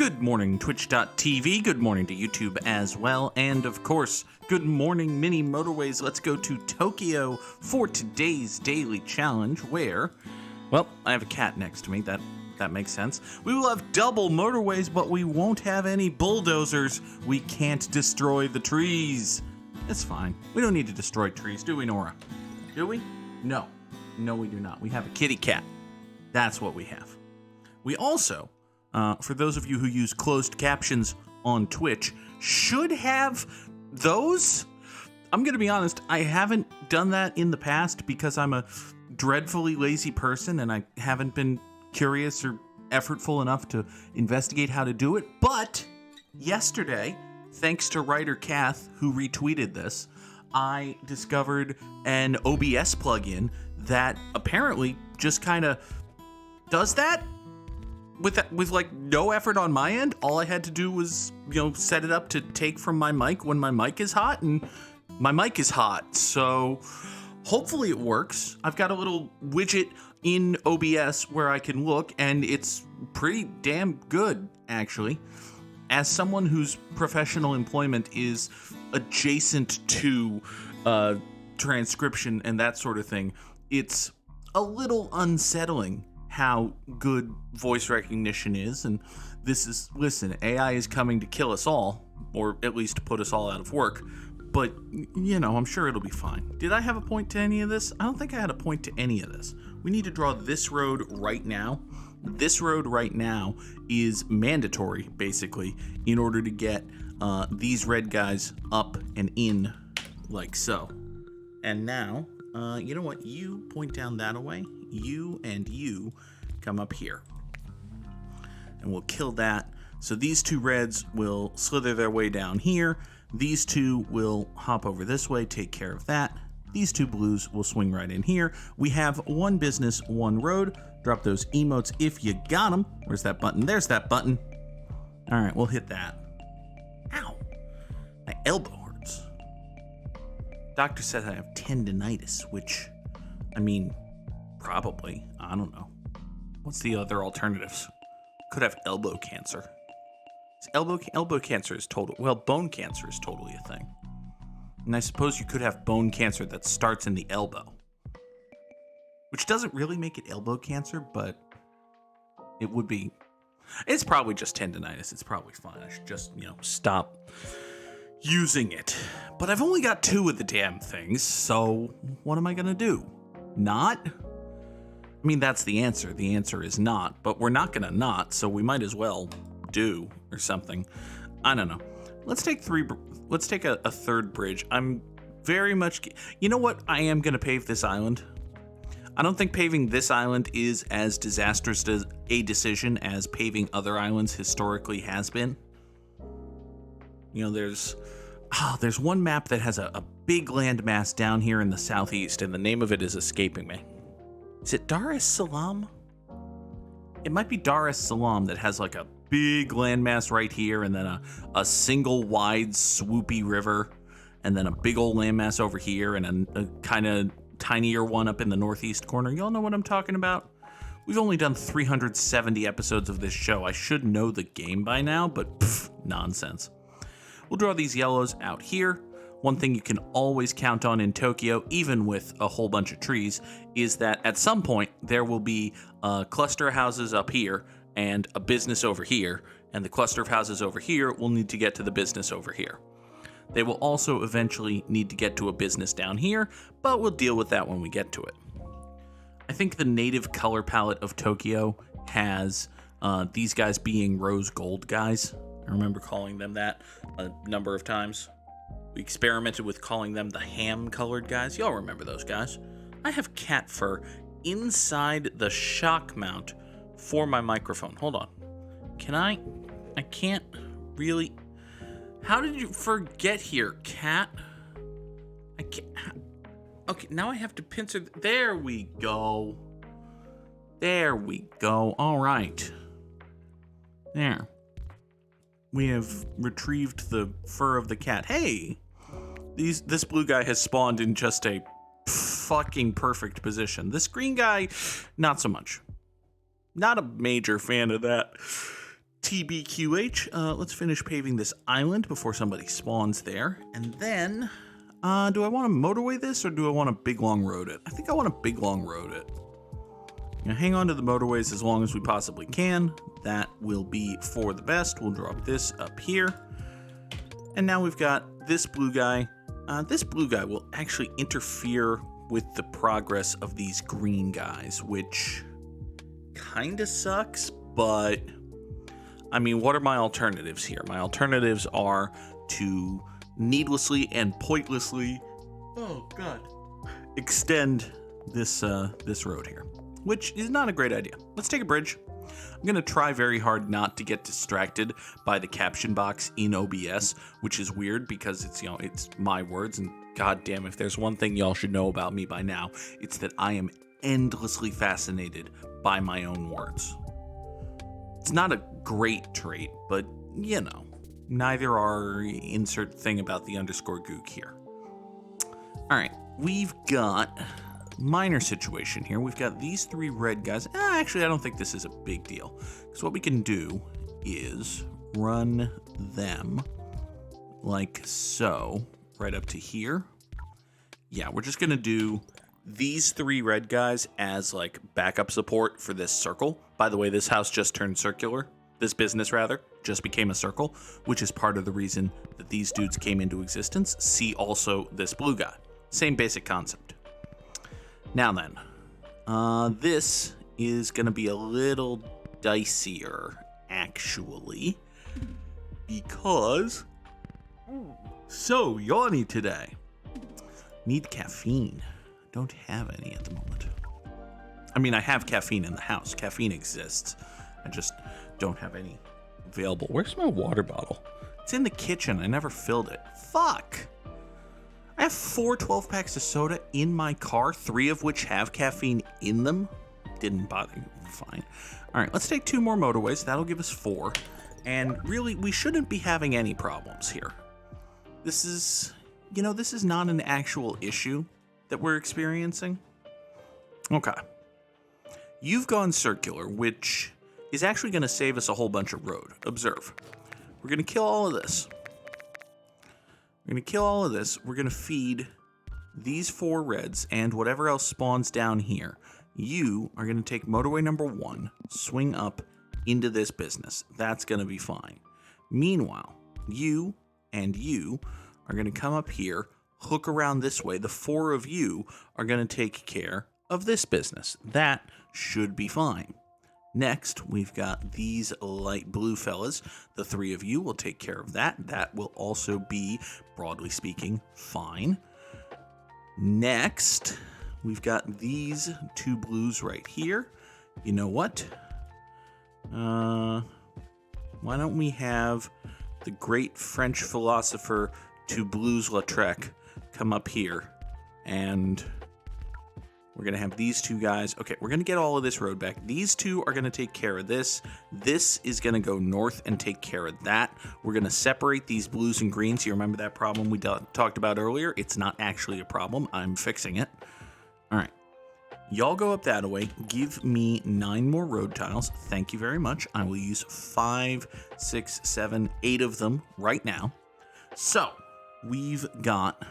Good morning, Twitch.tv. Good morning to YouTube as well. And of course, good morning, Mini Motorways. Let's go to Tokyo for today's daily challenge where, well, I have a cat next to me. That makes sense. We will have double motorways, but we won't have any bulldozers. We can't destroy the trees. It's fine. We don't need to destroy trees, do we, Nora? Do we? No. No, we do not. We have a kitty cat. That's what we have. We also, for those of you who use closed captions on Twitch, should have those. I'm going to be honest, I haven't done that in the past because I'm a dreadfully lazy person and I haven't been curious or effortful enough to investigate how to do it. But yesterday, thanks to writer Kath, who retweeted this, I discovered an OBS plugin that apparently just kind of does that with like no effort on my end. All I had to do was, set it up to take from my mic when my mic is hot, and my mic is hot. So hopefully it works. I've got a little widget in OBS where I can look, and it's pretty damn good, actually. As someone whose professional employment is adjacent to transcription and that sort of thing, it's a little unsettling how good voice recognition is. And listen, AI is coming to kill us all, or at least to put us all out of work. But, I'm sure it'll be fine. Did I have a point to any of this? I don't think I had a point to any of this. We need to draw this road right now. This road right now is mandatory, basically, in order to get these red guys up and in like so. And now, you know what? You point down that way. You and you come up here. And we'll kill that. So these two reds will slither their way down here. These two will hop over this way, take care of that. These two blues will swing right in here. We have one business, one road. Drop those emotes if you got them. Where's that button? There's that button. All right, we'll hit that. Ow. My elbow hurts. Doctor says I have tendinitis, which, probably. I don't know. What's the other alternatives? Could have elbow cancer. Elbow cancer is total. Well, bone cancer is totally a thing. And I suppose you could have bone cancer that starts in the elbow, which doesn't really make it elbow cancer, but it would be. It's probably just tendinitis. It's probably fine. I should just, stop using it. But I've only got two of the damn things, so what am I going to do? Not? That's the answer. The answer is not, but we're not going to not, so we might as well do or something. I don't know. Let's take a third bridge. I'm very much, you know what? I am going to pave this island. I don't think paving this island is as disastrous a decision as paving other islands historically has been. There's one map that has a big landmass down here in the southeast, and the name of it is escaping me. Is it Dar es Salaam? It might be Dar es Salaam that has like a big landmass right here, and then a single wide swoopy river, and then a big old landmass over here, and a kind of tinier one up in the northeast corner. Y'all know what I'm talking about? We've only done 370 episodes of this show. I should know the game by now, but nonsense. We'll draw these yellows out here. One thing you can always count on in Tokyo, even with a whole bunch of trees, is that at some point there will be a cluster of houses up here and a business over here, and the cluster of houses over here will need to get to the business over here. They will also eventually need to get to a business down here, but we'll deal with that when we get to it. I think the native color palette of Tokyo has these guys being rose gold guys. I remember calling them that a number of times. We experimented with calling them the ham-colored guys. Y'all remember those guys. I have cat fur inside the shock mount for my microphone. Hold on. I can't really. How did you forget here, cat? I can't. Okay, now I have to pincer. There we go. There we go. All right. There. We have retrieved the fur of the cat. Hey! This blue guy has spawned in just a fucking perfect position. This green guy, not so much. Not a major fan of that. TBQH. Let's finish paving this island before somebody spawns there. And then, do I want to motorway this or do I want to big long road it? I think I want to big long road it. Now hang on to the motorways as long as we possibly can. That will be for the best. We'll drop this up here. And now we've got this blue guy. This blue guy will actually interfere with the progress of these green guys, which kind of sucks, but I mean, what are my alternatives here? My alternatives are to needlessly and pointlessly, oh god, extend this road here, which is not a great idea. Let's take a bridge. I'm going to try very hard not to get distracted by the caption box in OBS, which is weird because it's, you know, it's my words, and goddamn, if there's one thing y'all should know about me by now, it's that I am endlessly fascinated by my own words. It's not a great trait, but, you know, neither are insert thing about the underscore Goog here. All right, we've got minor situation here. We've got these three red guys. Actually, I don't think this is a big deal, because what we can do is run them like so, right up to here. Yeah, we're just gonna do these three red guys as like backup support for this circle. By the way, this house just turned circular. This business, rather, just became a circle, which is part of the reason that these dudes came into existence. See also this blue guy. Same basic concept. Now then, this is going to be a little dicier, actually, because so yawny today. Need caffeine. Don't have any at the moment. I mean, I have caffeine in the house. Caffeine exists. I just don't have any available. Where's my water bottle? It's in the kitchen. I never filled it. Fuck. I have 4 12-packs of soda in my car, 3 of which have caffeine in them. Didn't bother. Fine. All right, let's take 2 more motorways. That'll give us 4. And really, we shouldn't be having any problems here. This is, you know, this is not an actual issue that we're experiencing. Okay. You've gone circular, which is actually going to save us a whole bunch of road. Observe. We're going to kill all of this. We're going to kill all of this. We're going to feed these 4 reds and whatever else spawns down here. You are going to take motorway number 1, swing up into this business. That's going to be fine. Meanwhile, you and you are going to come up here, hook around this way. The 4 of you are going to take care of this business. That should be fine. Next, we've got these light blue fellas. The 3 of you will take care of that. That will also be, broadly speaking, fine. Next, we've got these 2 blues right here. You know what? Why don't we have the great French philosopher Toulouse-Lautrec come up here, and we're going to have these 2 guys. Okay, we're going to get all of this road back. These 2 are going to take care of this. This is going to go north and take care of that. We're going to separate these blues and greens. You remember that problem we talked about earlier? It's not actually a problem. I'm fixing it. All right. Y'all go up that way. Give me 9 more road tiles. Thank you very much. I will use 5, 6, 7, 8 of them right now. So, we've got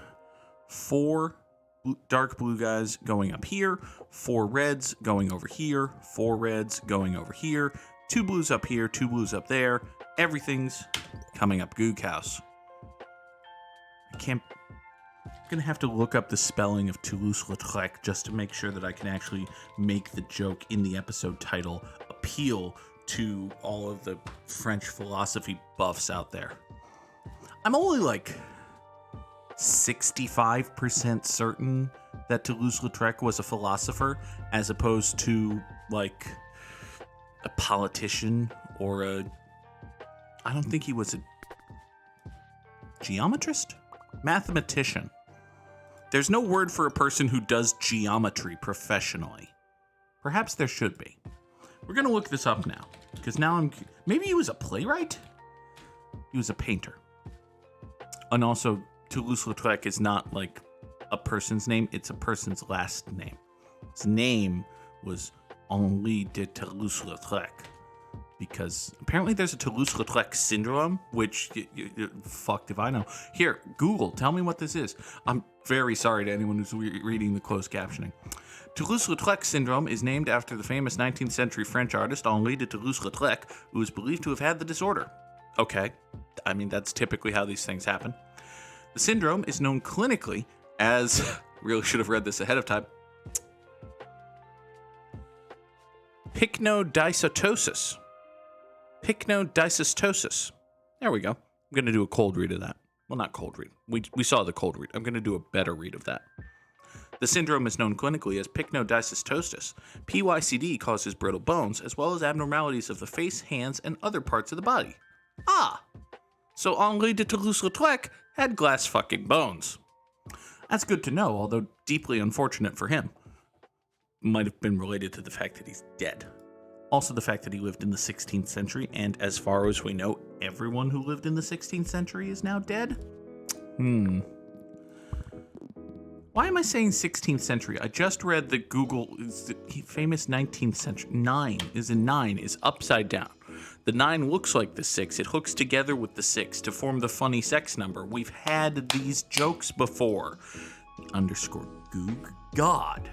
4 dark blue guys going up here, 4 reds going over here, 4 reds going over here, 2 blues up here, 2 blues up there. Everything's coming up Goog House. I'm gonna have to look up the spelling of Toulouse-Lautrec just to make sure that I can actually make the joke in the episode title appeal to all of the French philosophy buffs out there. I'm only like 65% certain that Toulouse-Lautrec was a philosopher as opposed to like a politician or I don't think he was a geometrist? Mathematician. There's no word for a person who does geometry professionally. Perhaps there should be. We're going to look this up now because now maybe he was a playwright? He was a painter. And also, Toulouse-Lautrec is not like a person's name, it's a person's last name. His name was Henri de Toulouse-Lautrec. because apparently there's a Toulouse-Lautrec syndrome, which, fucked if I know. Here, Google, tell me what this is. I'm very sorry to anyone who's reading the closed captioning. Toulouse-Lautrec syndrome is named after the famous 19th century French artist Henri de Toulouse-Lautrec, who is believed to have had the disorder. Okay, I mean, that's typically how these things happen. The syndrome is known clinically as, really should have read this ahead of time, pycnodysostosис. Pycnodysostosис. There we go. I'm going to do a cold read of that. Well, not cold read. We saw the cold read. I'm going to do a better read of that. The syndrome is known clinically as pycnodysostosис. PYCD causes brittle bones, as well as abnormalities of the face, hands, and other parts of the body. Ah! So Henri de Toulouse-Lautrec had glass fucking bones. That's good to know, although deeply unfortunate for him. Might have been related to the fact that he's dead. Also the fact that he lived in the 16th century, and as far as we know, everyone who lived in the 16th century is now dead? Why am I saying 16th century? I just read that Google, the famous 19th century, 9 is upside down. The 9 looks like the 6. It hooks together with the 6 to form the funny sex number. We've had these jokes before. Underscore Goog. God.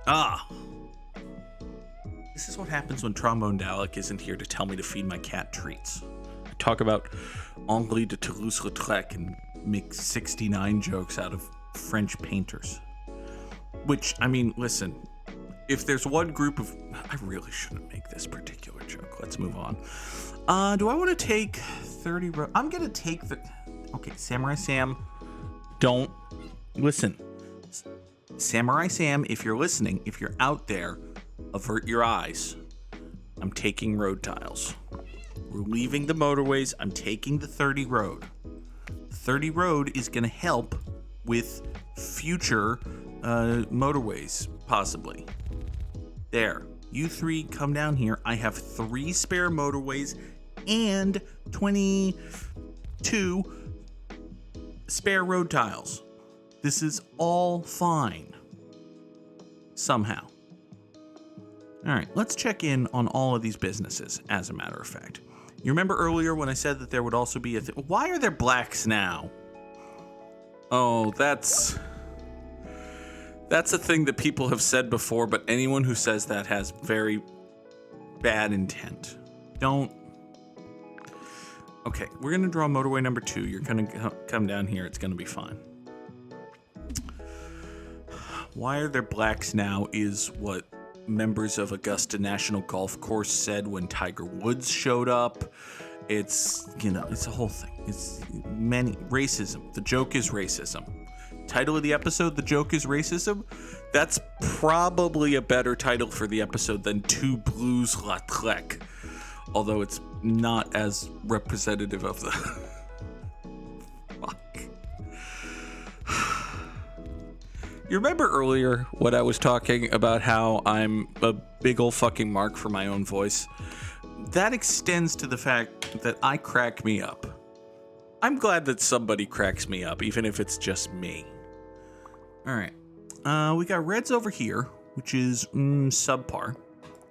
Ah. This is what happens when Trombone Dalek isn't here to tell me to feed my cat treats. I talk about Henri de Toulouse-Lautrec and make 69 jokes out of French painters. Which, I mean, listen, if there's one group of... I really shouldn't make this particular joke. Let's move on. Do I want to take 30... I'm going to take the... Okay, Samurai Sam, don't... Listen. Samurai Sam, if you're listening, if you're out there, avert your eyes. I'm taking road tiles. We're leaving the motorways. I'm taking the 30 road. The 30 road is going to help with future motorways, possibly. There. You three come down here. I have 3 spare motorways and 22 spare road tiles. This is all fine. Somehow. All right, let's check in on all of these businesses, as a matter of fact. You remember earlier when I said that there would also be a... Why are there blacks now? Oh, that's a thing that people have said before, but anyone who says that has very bad intent. Don't... Okay, we're going to draw motorway number 2. You're going to come down here. It's going to be fine. Why are there blacks now is what members of Augusta National Golf Course said when Tiger Woods showed up. It's, it's a whole thing. It's many racism. The joke is racism. Title of the episode, The Joke is Racism. That's probably a better title for the episode than Two Blues Lautrec. Although it's not as representative of the... Fuck. You remember earlier when I was talking about how I'm a big ol' fucking mark for my own voice? That extends to the fact that I crack me up. I'm glad that somebody cracks me up, even if it's just me. Alright. We got reds over here, which is subpar.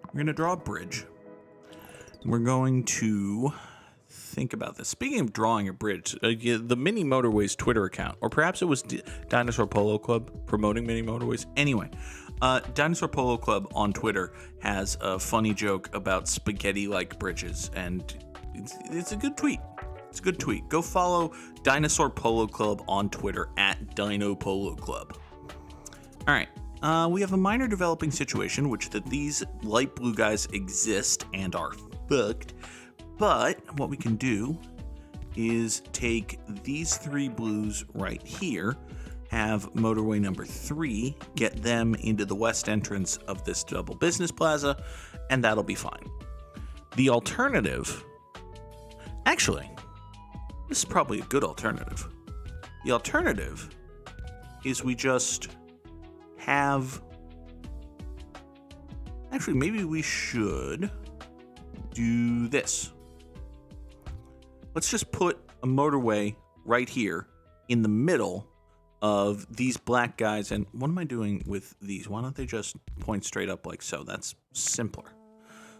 We're going to draw a bridge. We're going to think about this. Speaking of drawing a bridge, the Mini Motorways Twitter account, or perhaps it was Dinosaur Polo Club promoting Mini Motorways. Anyway, Dinosaur Polo Club on Twitter has a funny joke about spaghetti-like bridges, and it's a good tweet. It's a good tweet. Go follow Dinosaur Polo Club on Twitter at Dino Polo Club. All right. We have a minor developing situation, which that these light blue guys exist and are fucked. But what we can do is take these 3 blues right here, have motorway number 3, get them into the west entrance of this double business plaza, and that'll be fine. The alternative, actually, this is probably a good alternative. The alternative is we just have, actually, maybe we should do this. Let's just put a motorway right here in the middle of these black guys. And what am I doing with these? Why don't they just point straight up like so? That's simpler.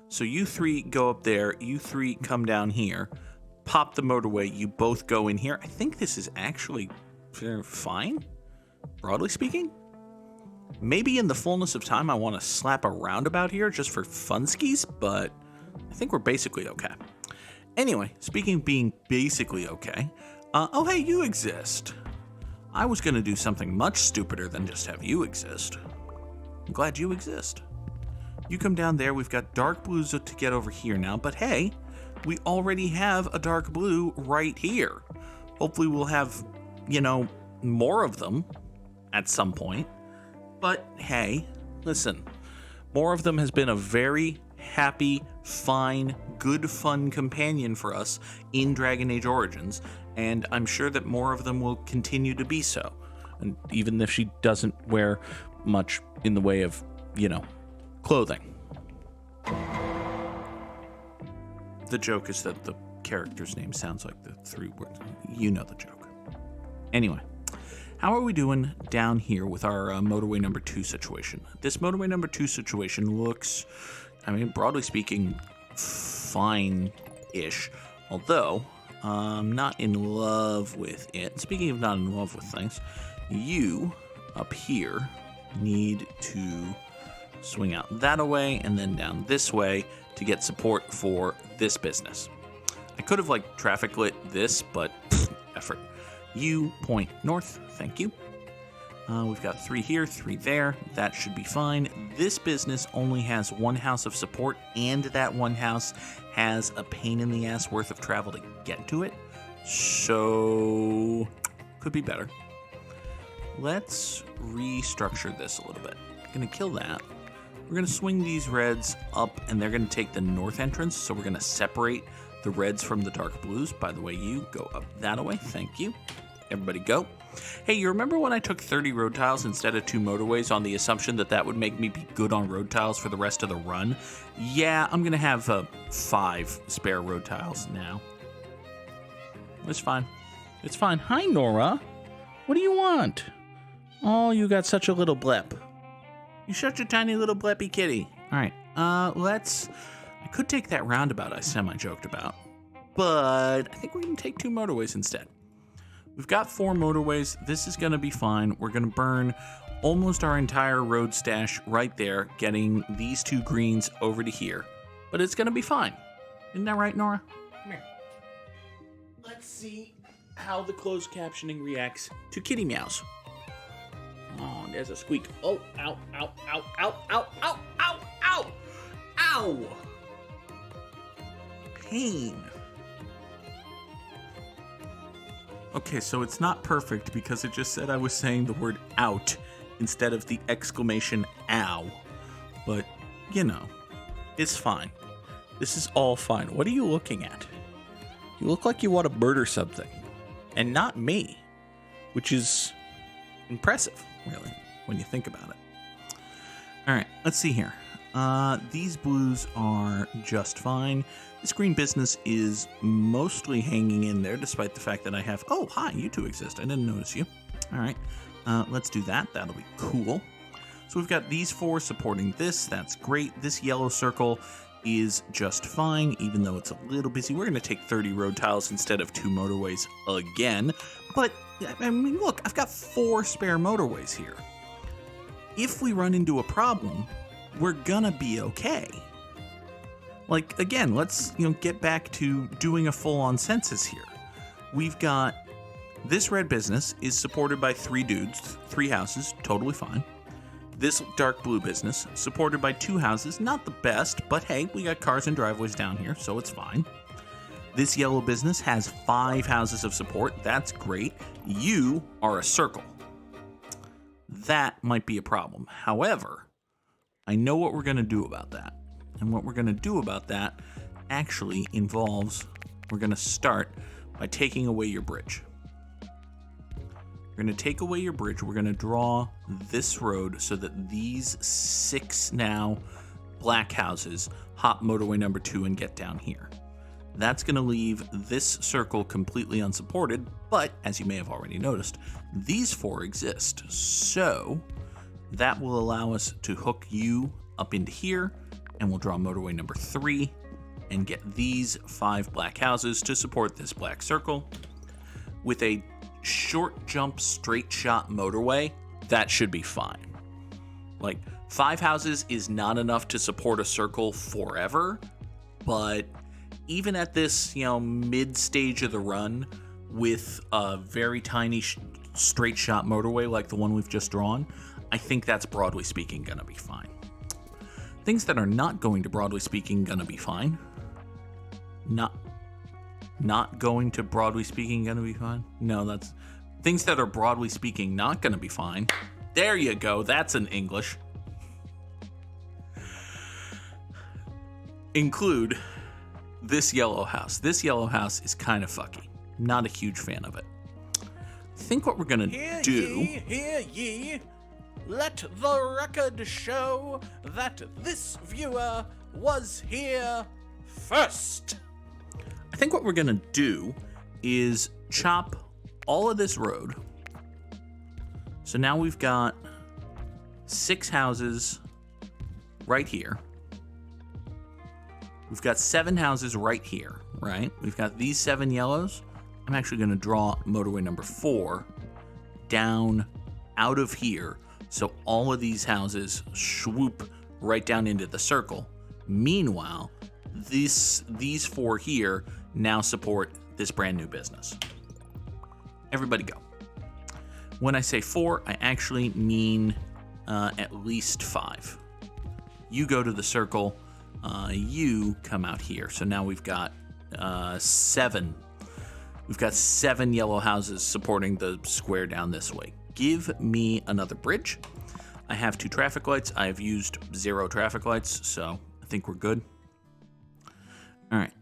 So you three go up there, you three come down here, pop the motorway, you both go in here. I think this is actually fine, broadly speaking. Maybe in the fullness of time I want to slap a roundabout here just for funskies, but I think we're basically okay. Anyway, speaking of being basically okay, oh hey, you exist. I was going to do something much stupider than just have you exist. I'm glad you exist. You come down there, we've got dark blues to get over here now, but hey, we already have a dark blue right here. Hopefully we'll have, more of them at some point. But hey, listen, more of them has been a very happy, fine, good fun companion for us in Dragon Age Origins, and I'm sure that more of them will continue to be so. And even if she doesn't wear much in the way of, clothing. The joke is that the character's name sounds like the three words. You know the joke. Anyway, how are we doing down here with our motorway number 2 situation? This motorway number 2 situation looks, broadly speaking, fine-ish. Although, I'm not in love with it. Speaking of not in love with things, you up here need to swing out that way and then down this way to get support for this business. I could have traffic lit this, but effort. You point north, thank you. We've got 3 here, 3 there. That should be fine. This business only has 1 house of support, and that 1 house has a pain in the ass worth of travel to get to it. So, could be better. Let's restructure this a little bit. Gonna kill that. We're gonna swing these reds up, and they're gonna take the north entrance, so we're gonna separate the reds from the dark blues. By the way, you go up that way, thank you. Everybody go. Hey, you remember when I took 30 road tiles instead of 2 motorways on the assumption that would make me be good on road tiles for the rest of the run? Yeah, I'm gonna have 5 spare road tiles now. It's fine. It's fine. Hi, Nora. What do you want? Oh, you got such a little blip. You're such a tiny little blippy kitty. All right, I could take that roundabout I semi-joked about, but I think we're gonna take 2 motorways instead. We've got 4 motorways. This is gonna be fine. We're gonna burn almost our entire road stash right there, getting these 2 greens over to here, but it's gonna be fine. Isn't that right, Nora? Come here. Let's see how the closed captioning reacts to kitty meows. Oh, there's a squeak. Oh, ow, ow, ow, ow, ow, ow, ow, ow, ow! Pain. Okay, so it's not perfect because it just said I was saying the word out instead of the exclamation ow. But, it's fine. This is all fine. What are you looking at? You look like you want to murder something. And not me. Which is impressive, really, when you think about it. All right, let's see here. These blues are just fine. This green business is mostly hanging in there, despite the fact that I have... Oh, hi, you 2 exist. I didn't notice you. All right, let's do that. That'll be cool. So we've got these 4 supporting this. That's great. This yellow circle is just fine, even though it's a little busy. We're going to take 30 road tiles instead of 2 motorways again. But, look, I've got 4 spare motorways here. If we run into a problem, we're gonna be okay. Again, let's, get back to doing a full-on census here. We've got this red business is supported by 3 dudes, 3 houses, totally fine. This dark blue business, supported by 2 houses, not the best, but hey, we got cars and driveways down here, so it's fine. This yellow business has 5 houses of support, that's great. You are a circle. That might be a problem. However, I know what we're going to do about that. And what we're going to do about that actually involves, we're going to start by taking away your bridge. We're going to take away your bridge. We're going to draw this road so that these 6 now black houses hop motorway number 2 and get down here. That's going to leave this circle completely unsupported, but as you may have already noticed, these 4 exist. So that will allow us to hook you up into here And we'll draw motorway number 3 and get these 5 black houses to support this black circle. With a short jump straight shot motorway, that should be fine. Like, 5 houses is not enough to support a circle forever, but even at this, mid stage of the run with a very tiny straight shot motorway like the one we've just drawn, I think that's, broadly speaking, gonna be fine. Things that are not going to, broadly speaking, gonna be fine. Not going to, broadly speaking, gonna be fine? No, that's things that are, broadly speaking, not gonna be fine. There you go, that's in English. Include this yellow house. This yellow house is kind of fucky. Not a huge fan of it. I think what we're gonna do... Hear ye, let the record show that this viewer was here first. I think what we're gonna do is chop all of this road. So now we've got 6 houses right here. We've got 7 houses right here, right? We've got these 7 yellows. I'm actually gonna draw motorway number 4 down out of here. So all of these houses swoop right down into the circle. Meanwhile, these 4 here now support this brand new business. Everybody go. When I say 4, I actually mean at least 5. You go to the circle, you come out here. So now we've got 7. We've got 7 yellow houses supporting the square down this way. Give me another bridge. I have 2 traffic lights. I have used 0 traffic lights, so I think we're good. All right,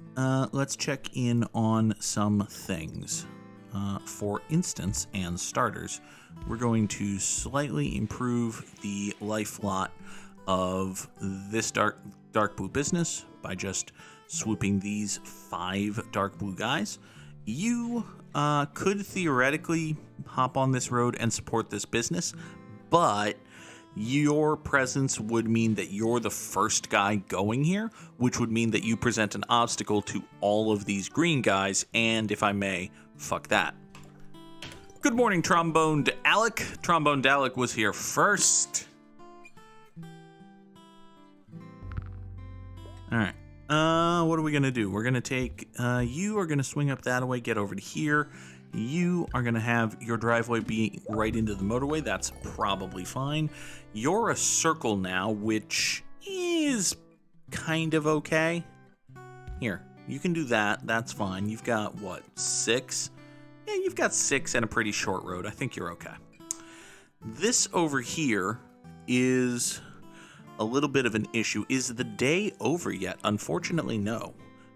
let's check in on some things. For instance, and starters, we're going to slightly improve the life lot of this dark blue business by just swooping these 5 dark blue guys. You could theoretically hop on this road and support this business, but your presence would mean that you're the first guy going here, which would mean that you present an obstacle to all of these green guys, and if I may, fuck that. Good morning, Tromboned Alec. Tromboned Alec was here first. All right. What are we gonna do? We're gonna take, you are gonna swing up that way, get over to here. You are gonna have your driveway be right into the motorway. That's probably fine. You're a circle now, which is kind of okay. Here, you can do that. That's fine. You've got, what, 6? Yeah, you've got 6 and a pretty short road. I think you're okay. This over here is a little bit of an issue. Is the day over yet? Unfortunately, no.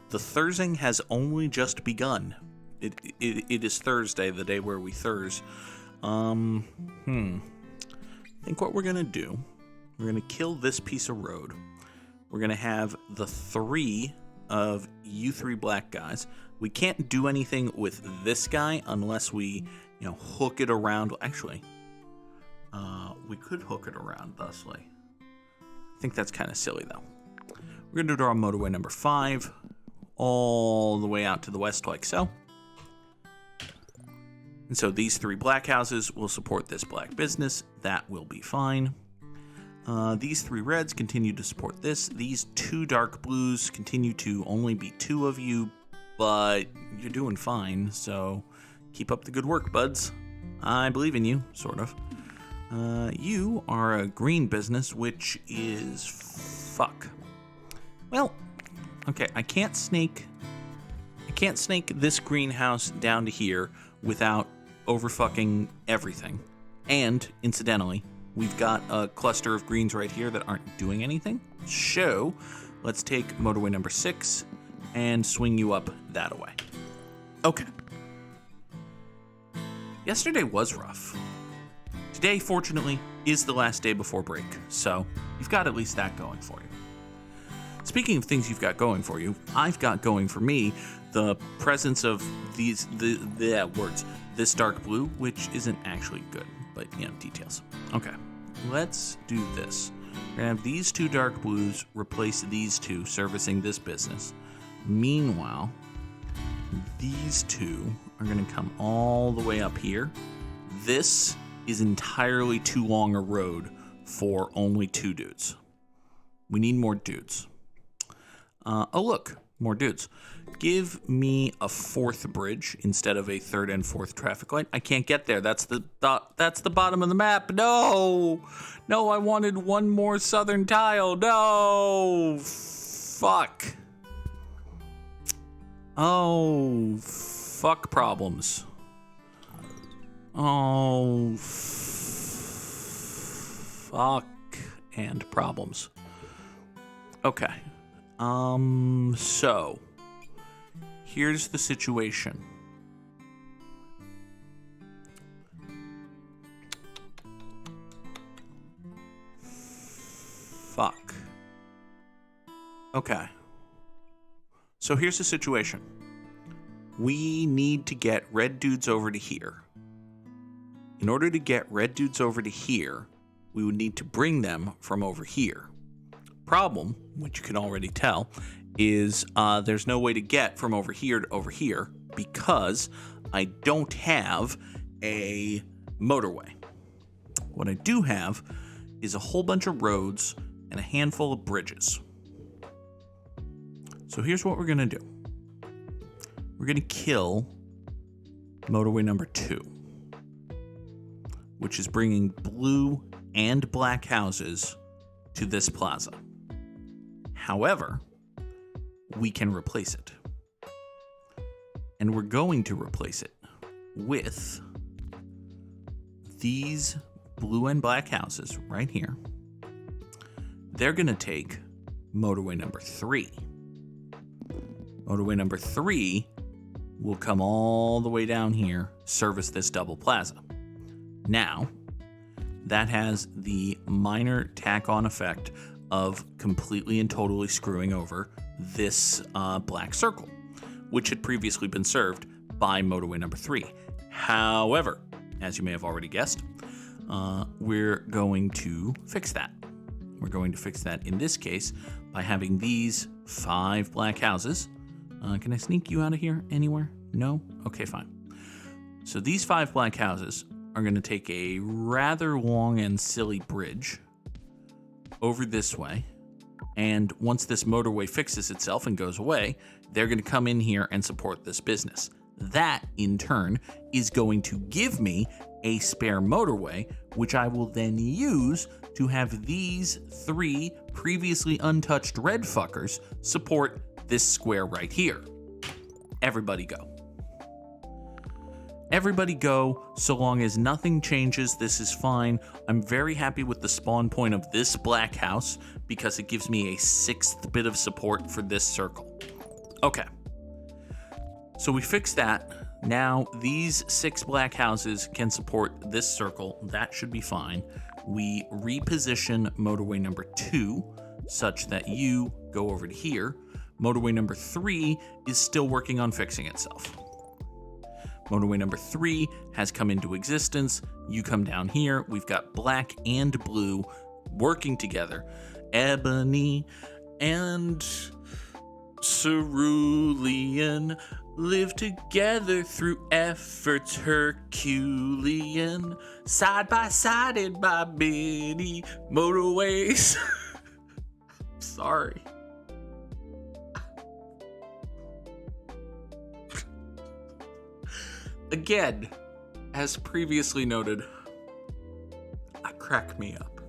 The Thursing has only just begun. It is Thursday, the day where we Thurs. I think what we're gonna do, we're gonna kill this piece of road. We're gonna have the 3 of you 3 black guys. We can't do anything with this guy unless we, hook it around. Actually, we could hook it around thusly. I think that's kind of silly though. We're gonna draw motorway number 5 all the way out to the west like so. And so these 3 black houses will support this black business. That will be fine. These 3 reds continue to support this. These 2 dark blues continue to only be 2 of you, but you're doing fine. So keep up the good work, buds. I believe in you, sort of. You are a green business, which is fuck. Well, okay, I can't snake this greenhouse down to here without overfucking everything. And incidentally, we've got a cluster of greens right here that aren't doing anything. So let's take motorway number 6 and swing you up that way. Okay. Yesterday was rough. Today, fortunately, is the last day before break, so you've got at least that going for you. Speaking of things you've got going for you, I've got going for me the presence of this dark blue, which isn't actually good, but details. Okay, let's do this. We're gonna have these two dark blues replace these two servicing this business. Meanwhile, these two are gonna come all the way up here. This is entirely too long a road for only two dudes. We need more dudes. Oh look, more dudes. Give me a fourth bridge instead of a third and fourth traffic light. I can't get there. That's the bottom of the map. No, I wanted one more southern tile. No, fuck. Oh, fuck problems. Oh, fuck and problems. Okay. So here's the situation. Fuck. Okay. So here's the situation. We need to get red dudes over to here. In order to get red dudes over to here, we would need to bring them from over here. Problem, which you can already tell, is there's no way to get from over here to over here because I don't have a motorway. What I do have is a whole bunch of roads and a handful of bridges. So here's what we're gonna do. We're gonna kill motorway number 2, which is bringing blue and black houses to this plaza. However, we can replace it. And we're going to replace it with these blue and black houses right here. They're going to take motorway number 3. Motorway number 3 will come all the way down here, service this double plaza. Now, that has the minor tack-on effect of completely and totally screwing over this black circle, which had previously been served by motorway number 3. However, as you may have already guessed, we're going to fix that. We're going to fix that in this case by having these 5 black houses. Can I sneak you out of here anywhere? No? Okay, fine. So these 5 black houses are going to take a rather long and silly bridge over this way. And once this motorway fixes itself and goes away, they're going to come in here and support this business. That, in turn, is going to give me a spare motorway, which I will then use to have these 3 previously untouched red fuckers support this square right here. Everybody go. Everybody go, so long as nothing changes, this is fine. I'm very happy with the spawn point of this black house because it gives me a 6th bit of support for this circle. Okay. So we fixed that. Now these 6 black houses can support this circle. That should be fine. We reposition motorway number 2 such that you go over to here. Motorway number 3 is still working on fixing itself. Motorway number 3 has come into existence. You come down here. We've got black and blue working together. Ebony and cerulean live together through efforts Herculean, side by sided by many motorways. Sorry. Again, as previously noted, crack me up.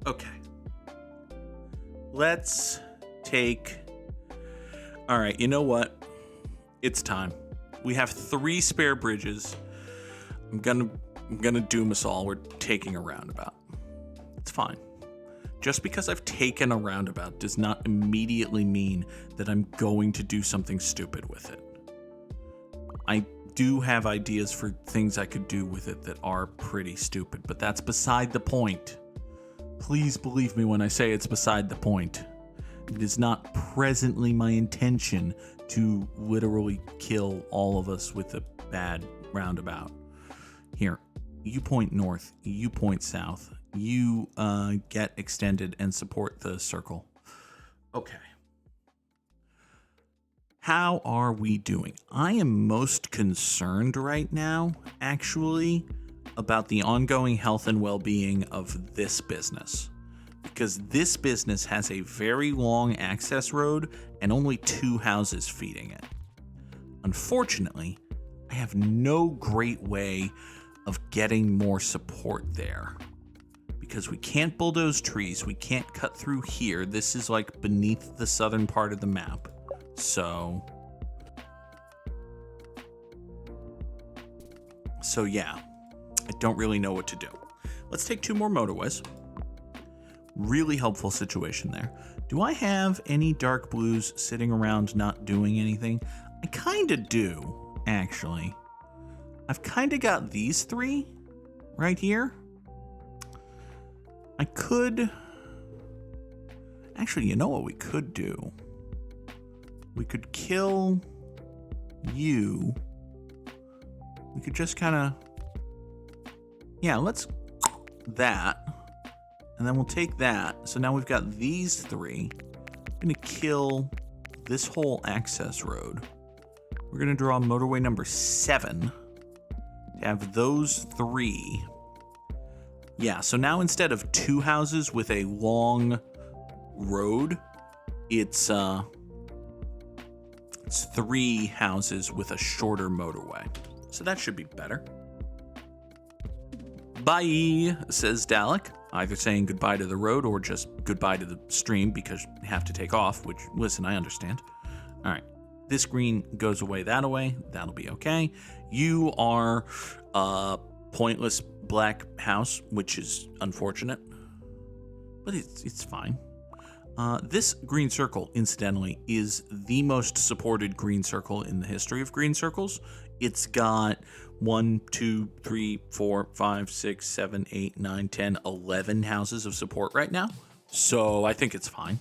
Okay. Let's take... Alright, you know what? It's time. We have 3 spare bridges. I'm gonna doom us all. We're taking a roundabout. It's fine. Just because I've taken a roundabout does not immediately mean that I'm going to do something stupid with it. I do have ideas for things I could do with it that are pretty stupid, but that's beside the point. Please believe me when I say it's beside the point. It is not presently my intention to literally kill all of us with a bad roundabout. Here, you point north, you point south, you get extended and support the circle. Okay. How are we doing? I am most concerned right now, actually, about the ongoing health and well-being of this business. Because this business has a very long access road and only 2 houses feeding it. Unfortunately, I have no great way of getting more support there. Because we can't bulldoze trees, we can't cut through here. This is like beneath the southern part of the map. So yeah, I don't really know what to do. Let's take 2 more motorways. Really helpful situation there. Do I have any dark blues sitting around not doing anything? I kind of do, actually. I've kind of got these 3 right here. I could... Actually, you know what we could do? We could kill you. We could just kind of... Yeah, let's... That. And then we'll take that. So now we've got these 3. I'm going to kill this whole access road. We're going to draw motorway number 7. To have those 3. Yeah, so now instead of 2 houses with a long road, it's 3 houses with a shorter motorway. So that should be better. Bye, says Dalek, either saying goodbye to the road or just goodbye to the stream because you have to take off, which, listen, I understand. All right, this green goes away that away. That'll be okay. You are a pointless black house, which is unfortunate, but it's fine. This green circle, incidentally, is the most supported green circle in the history of green circles. It's got 1, 2, 3, 4, 5, 6, 7, 8, 9, 10, 11 houses of support right now. So I think it's fine.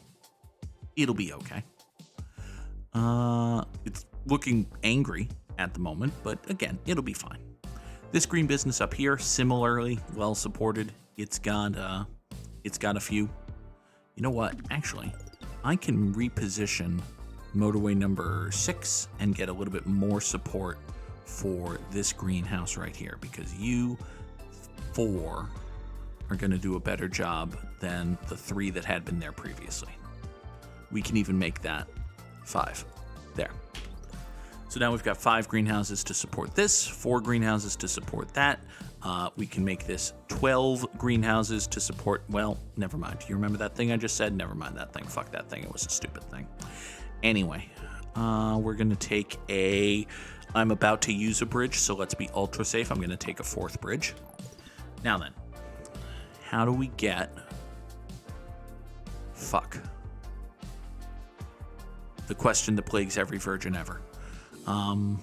It'll be okay. It's looking angry at the moment, but again, it'll be fine. This green business up here, similarly well supported. It's got a few. You know what? Actually, I can reposition motorway number 6 and get a little bit more support for this greenhouse right here because you 4 are going to do a better job than the 3 that had been there previously. We can even make that 5. There. So now we've got 5 greenhouses to support this, 4 greenhouses to support that. We can make this 12 greenhouses to support, well, never mind. You remember that thing I just said? Never mind that thing. Fuck that thing. It was a stupid thing. Anyway, we're going to take I'm about to use a bridge, so let's be ultra safe. I'm going to take a 4th bridge. Now then, how do we get... Fuck. The question that plagues every virgin ever. I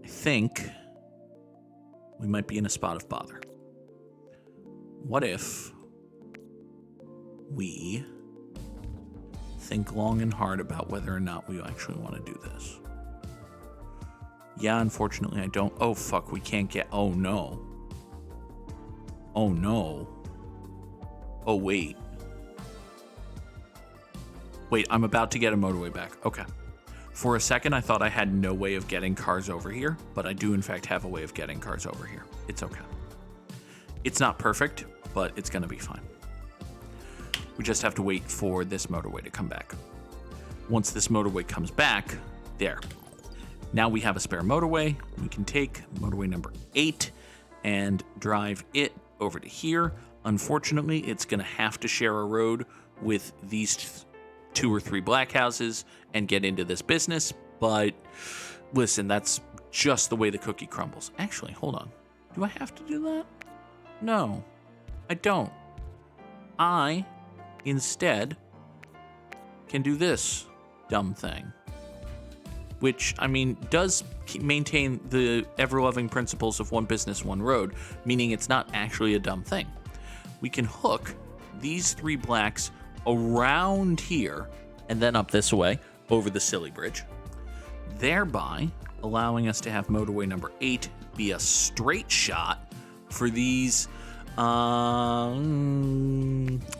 think we might be in a spot of bother. What if we think long and hard about whether or not we actually want to do this? Yeah, unfortunately I don't. Oh, fuck, we can't get... Oh, no. Oh, no. Oh, wait. Wait, I'm about to get a motorway back. Okay. For a second, I thought I had no way of getting cars over here, but I do, in fact, have a way of getting cars over here. It's okay. It's not perfect, but it's going to be fine. We just have to wait for this motorway to come back. Once this motorway comes back, there. Now we have a spare motorway. We can take motorway number 8 and drive it over to here. Unfortunately, it's going to have to share a road with these 2 or 3 black houses and get into this business, but listen, that's just the way the cookie crumbles. Actually, hold on. Do I have to do that? No, I don't. I, instead, can do this dumb thing, which, I mean, does maintain the ever-loving principles of one business, one road, meaning it's not actually a dumb thing. We can hook these 3 blacks around here and then up this way over the silly bridge, thereby allowing us to have motorway number 8 be a straight shot For these, I'm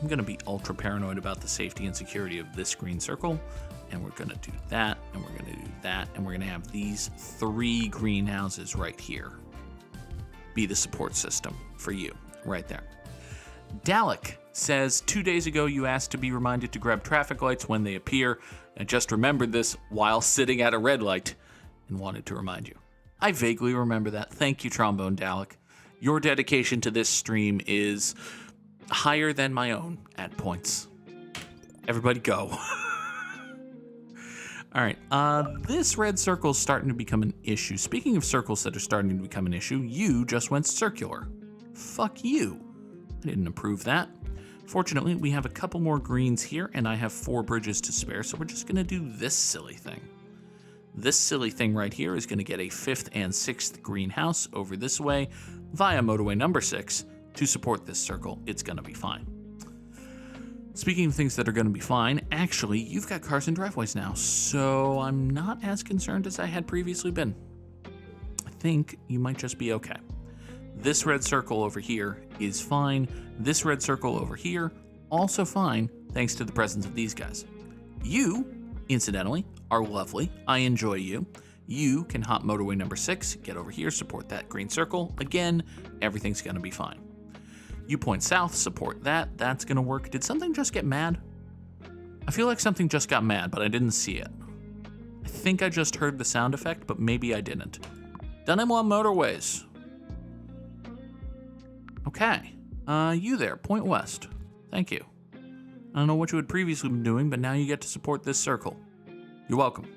going to be ultra paranoid about the safety and security of this green circle. And we're going to do that, and we're going to do that, and we're going to have these 3 greenhouses right here be the support system for you, right there. Dalek says, 2 days ago you asked to be reminded to grab traffic lights when they appear. I just remembered this while sitting at a red light and wanted to remind you. I vaguely remember that. Thank you, Trombone Dalek. Your dedication to this stream is higher than my own at points. Everybody go. All right, this red circle is starting to become an issue. Speaking of circles that are starting to become an issue, you just went circular. Fuck you. I didn't approve that. Fortunately, we have a couple more greens here, and I have 4 bridges to spare, so we're just going to do this silly thing. This silly thing right here is going to get a 5th and 6th greenhouse over this way via motorway number 6 to support this circle. It's going to be fine. Speaking of things that are going to be fine, actually, you've got cars and driveways now, so I'm not as concerned as I had previously been. I think you might just be okay. This red circle over here is fine. This red circle over here, also fine, thanks to the presence of these guys. You, incidentally, are lovely. I enjoy you. You can hop motorway number 6, get over here, support that green circle. Again, everything's going to be fine. You point south, support that. That's going to work. Did something just get mad? I feel like something just got mad, but I didn't see it. I think I just heard the sound effect, but maybe I didn't. Done him on motorways. Okay. You there, point west. Thank you. I don't know what you had previously been doing, but now you get to support this circle. You're welcome.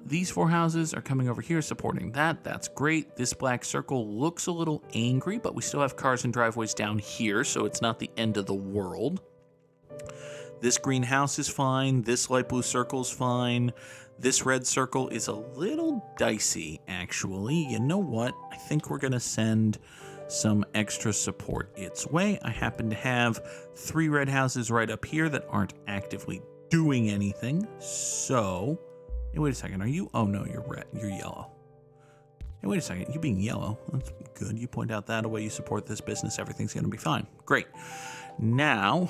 These 4 houses are coming over here supporting that. That's great. This black circle looks a little angry, but we still have cars and driveways down here, so it's not the end of the world. This green house is fine. This light blue circle is fine. This red circle is a little dicey, actually. You know what? I think we're going to send some extra support its way. I happen to have 3 red houses right up here that aren't actively doing anything, so... Hey, wait a second. Are you? Oh, no, you're red. You're yellow. Hey, wait a second. You being yellow. That's good. You point out that away. You support this business. Everything's going to be fine. Great. Now,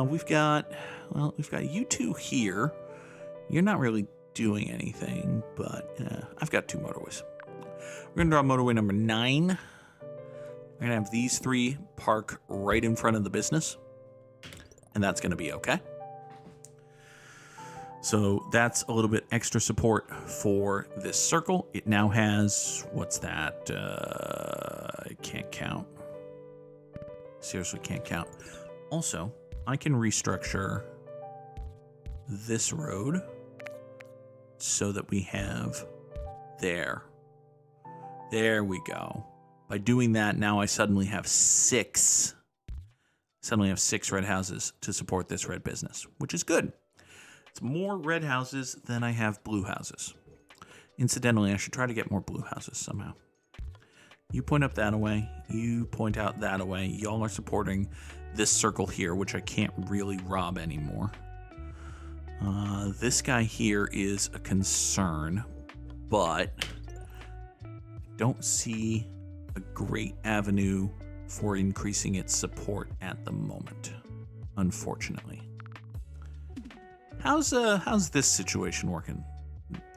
we've got you 2 here. You're not really doing anything, but I've got 2 motorways. We're going to draw motorway number 9. We're going to have these 3 park right in front of the business, and that's going to be okay. So that's a little bit extra support for this circle. It now has, what's that? I can't count. Seriously, can't count. Also, I can restructure this road so that we have there. There we go. By doing that, now I suddenly have 6 red houses to support this red business, which is good. It's more red houses than I have blue houses. Incidentally, I should try to get more blue houses somehow. You point up that away. You point out that away. Y'all are supporting this circle here, which I can't really rob anymore. This guy here is a concern, but I don't see a great avenue for increasing its support at the moment, unfortunately. How's this situation working?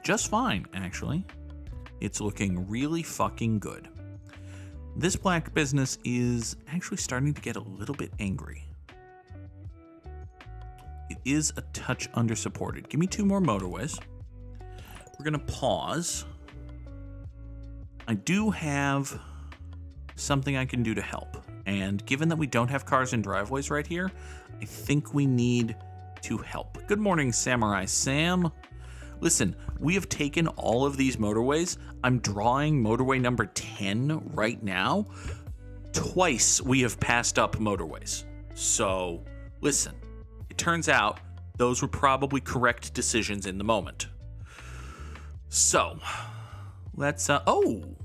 Just fine, actually. It's looking really fucking good. This black business is actually starting to get a little bit angry. It is a touch undersupported. Give me 2 more motorways. We're gonna pause. I do have something I can do to help. And given that we don't have cars and driveways right here, I think we need to help. Good morning, Samurai Sam. Listen, we have taken all of these motorways. I'm drawing motorway number 10 right now. Twice we have passed up motorways. So, listen, it turns out those were probably correct decisions in the moment. So, let's, oh,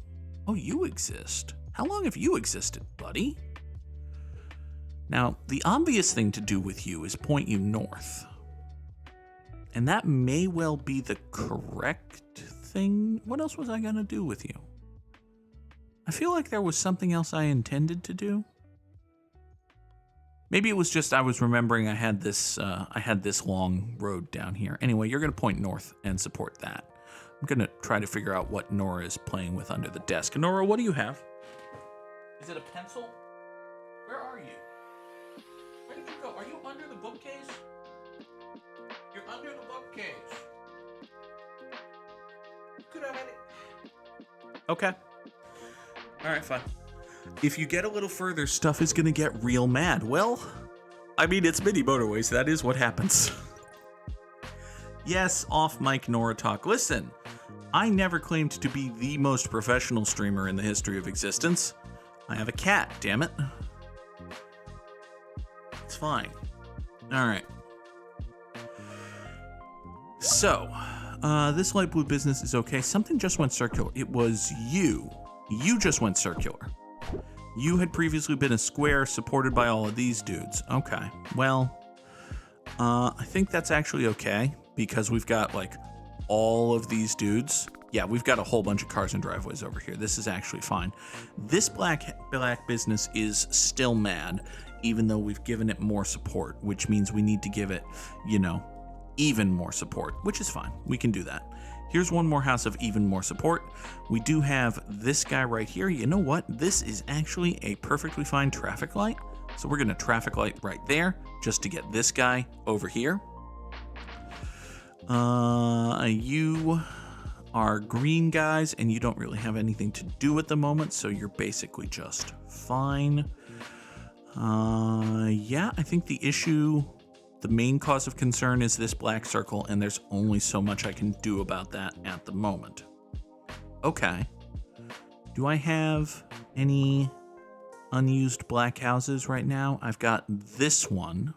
you exist. How long have you existed, buddy? Now, the obvious thing to do with you is point you north. And that may well be the correct thing. What else was I going to do with you? I feel like there was something else I intended to do. Maybe it was just I was remembering I had this long road down here. Anyway, you're going to point north and support that. I'm going to try to figure out what Nora is playing with under the desk. Nora, what do you have? Is it a pencil? Where are you? Where did you go? Are you under the bookcase? You're under the bookcase. You could have had it. Okay. All right, fine. If you get a little further, stuff is going to get real mad. Well, I mean, it's Mini Motorways. That is what happens. Yes, off mic Nora talk. Listen, I never claimed to be the most professional streamer in the history of existence. I have a cat, damn it. It's fine. All right. So, this light blue business is okay. Something just went circular. It was you. You just went circular. You had previously been a square supported by all of these dudes. Okay. Well, I think that's actually okay because we've got like all of these dudes. Yeah, we've got a whole bunch of cars and driveways over here. This is actually fine. This black business is still mad, even though we've given it more support, which means we need to give it, even more support, which is fine. We can do that. Here's one more house of even more support. We do have this guy right here. You know what? This is actually a perfectly fine traffic light. So we're going to traffic light right there just to get this guy over here. You are green guys and you don't really have anything to do at the moment, so you're basically just fine. Yeah, I think the main cause of concern is this black circle, and there's only so much I can do about that at the moment. Okay. Do I have any unused black houses right now? I've got this one.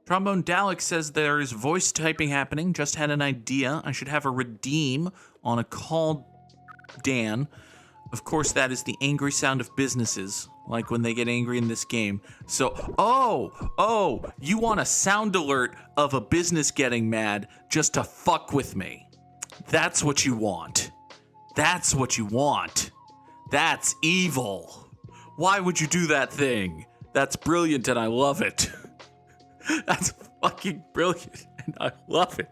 Trombone Dalek says there is voice typing happening. Just had an idea. I should have a redeem on a call Dan. Of course, that is the angry sound of businesses, like when they get angry in this game. So, you want a sound alert of a business getting mad just to fuck with me. That's what you want. That's evil. Why would you do that thing? That's brilliant and I love it. That's fucking brilliant and I love it.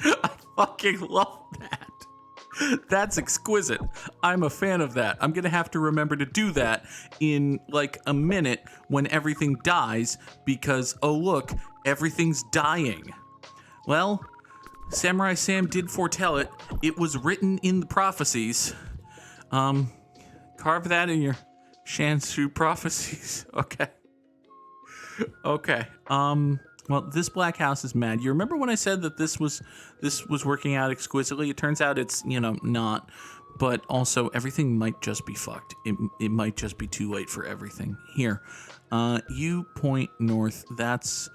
I fucking love that. That's exquisite. I'm a fan of that. I'm going to have to remember to do that in like a minute when everything dies because, oh look, everything's dying. Well, Samurai Sam did foretell it. It was written in the prophecies. Carve that in your Shanshu prophecies. Okay. Well, this black house is mad. You remember when I said that this was working out exquisitely? It turns out it's, not. But also, everything might just be fucked. It might just be too late for everything. Here, you point north. That's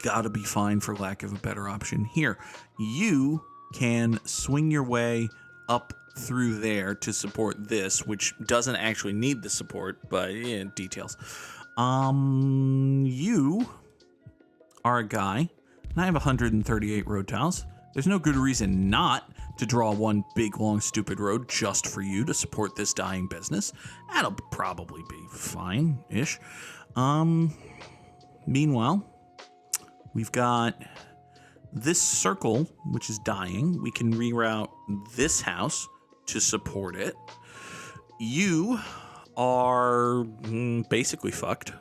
gotta be fine for lack of a better option. Here, you can swing your way up through there to support this, which doesn't actually need the support, but details. You are a guy, and I have 138 road tiles. There's no good reason not to draw one big, long, stupid road just for you to support this dying business. That'll probably be fine-ish. Meanwhile, we've got this circle, which is dying. We can reroute this house to support it. You are basically fucked.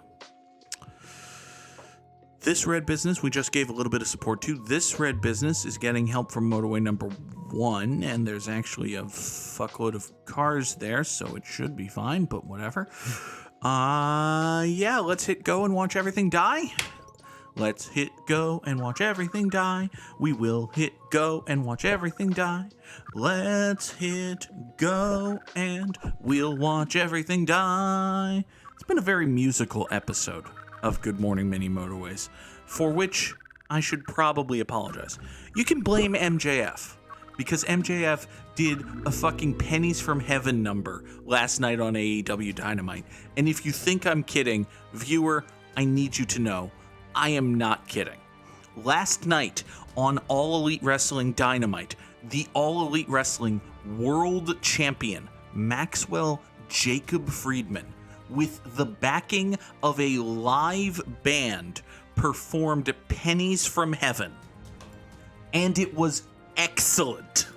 This red business we just gave a little bit of support to. This red business is getting help from motorway number 1, and there's actually a fuckload of cars there, so it should be fine, but whatever. Yeah, let's hit go and watch everything die. Let's hit go and watch everything die. We will hit go and watch everything die. Let's hit go and we'll watch everything die. It's been a very musical episode of Good Morning Mini Motorways, for which I should probably apologize. You can blame MJF, because MJF did a fucking pennies from heaven number last night on AEW Dynamite. And if you think I'm kidding, viewer, I need you to know, I am not kidding. Last night on All Elite Wrestling Dynamite, the All Elite Wrestling World Champion, Maxwell Jacob Friedman, with the backing of a live band, performed Pennies from Heaven. And it was excellent.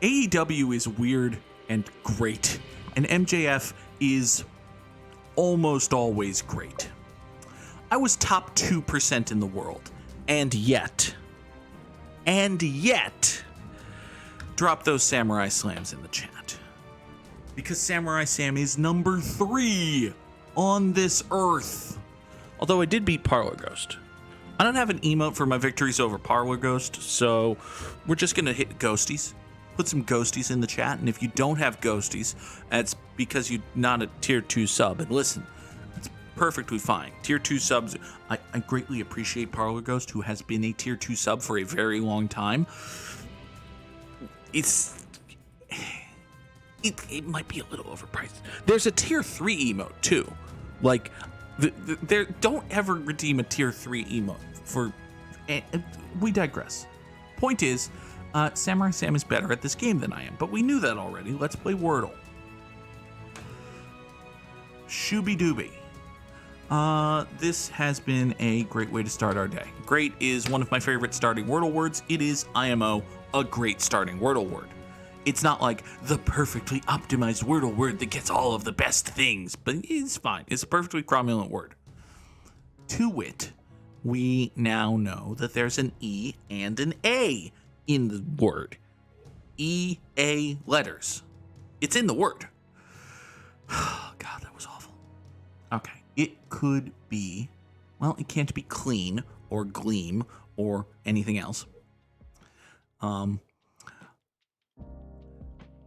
AEW is weird and great, and MJF is almost always great. I was top 2% in the world, and yet, drop those Samurai Slams in the chat. Because Samurai Sam is number 3 on this earth. Although I did beat Parlor Ghost. I don't have an emote for my victories over Parlor Ghost, so we're just going to hit ghosties. Put some ghosties in the chat, and if you don't have ghosties, that's because you're not a tier 2 sub. And listen, it's perfectly fine. Tier 2 subs, I greatly appreciate Parlor Ghost, who has been a tier 2 sub for a very long time. It might be a little overpriced. There's a tier 3 emote too. Like, don't ever redeem a tier 3 emote for. We digress. Point is, Samurai Sam is better at this game than I am, but we knew that already. Let's play Wordle. Shooby Dooby. This has been a great way to start our day. Great is one of my favorite starting Wordle words. It is IMO, a great starting Wordle word. It's not like the perfectly optimized Wordle word that gets all of the best things, but it's fine. It's a perfectly cromulent word. To wit, we now know that there's an E and an A in the word. E-A letters. It's in the word. God, that was awful. Okay. It could be, well, it can't be clean or gleam or anything else.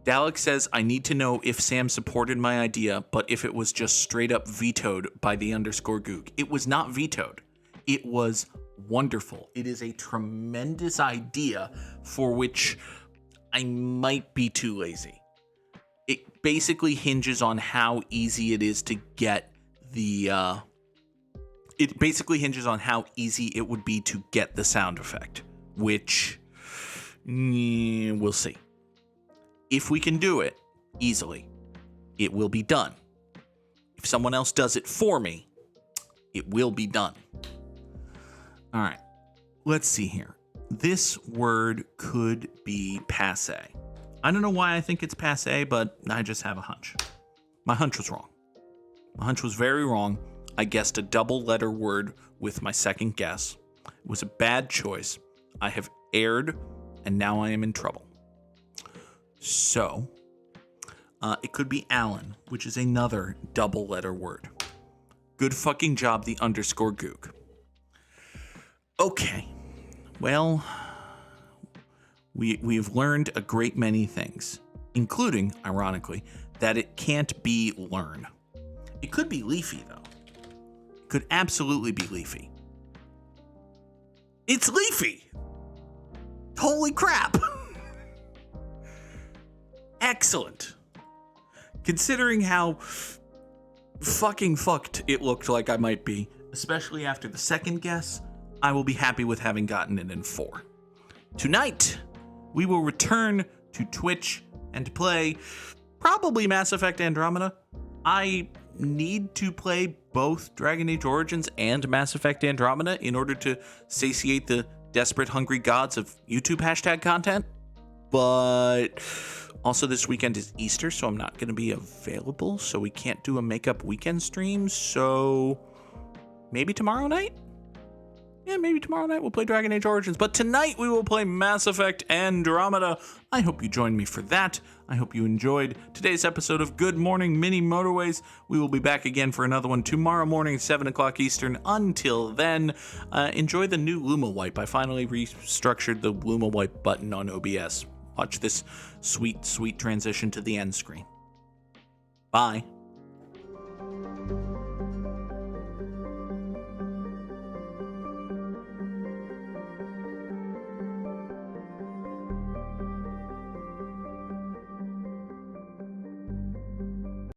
Dalek says, I need to know if Sam supported my idea, but if it was just straight up vetoed by the _Goog. It was not vetoed. It was wonderful. It is a tremendous idea for which I might be too lazy. It basically hinges on how easy it is to get it basically hinges on how easy it would be to get the sound effect, which we'll see. If we can do it easily, it will be done. If someone else does it for me, it will be done. All right, let's see here. This word could be passe. I don't know why I think it's passe, but I just have a hunch. My hunch was wrong. My hunch was very wrong. I guessed a double letter word with my second guess. It was a bad choice. I have erred, and now I am in trouble. So, it could be Alan, which is another double letter word. Good fucking job, the _Goog. Okay. Well, we've learned a great many things, including, ironically, that it can't be learn. It could be leafy, though. It could absolutely be leafy. It's leafy! Holy crap! Excellent. Considering how fucking fucked it looked like I might be, especially after the second guess, I will be happy with having gotten it in 4. Tonight, we will return to Twitch and play probably Mass Effect Andromeda. I need to play both Dragon Age Origins and Mass Effect Andromeda in order to satiate the desperate, hungry gods of YouTube hashtag content. But also this weekend is Easter, so I'm not going to be available, so we can't do a makeup weekend stream. So maybe tomorrow night? Yeah, maybe tomorrow night we'll play Dragon Age Origins. But tonight we will play Mass Effect Andromeda. I hope you join me for that. I hope you enjoyed today's episode of Good Morning Mini Motorways. We will be back again for another one tomorrow morning, 7 o'clock Eastern. Until then, enjoy the new Luma Wipe. I finally restructured the Luma Wipe button on OBS. Watch this sweet, sweet transition to the end screen. Bye.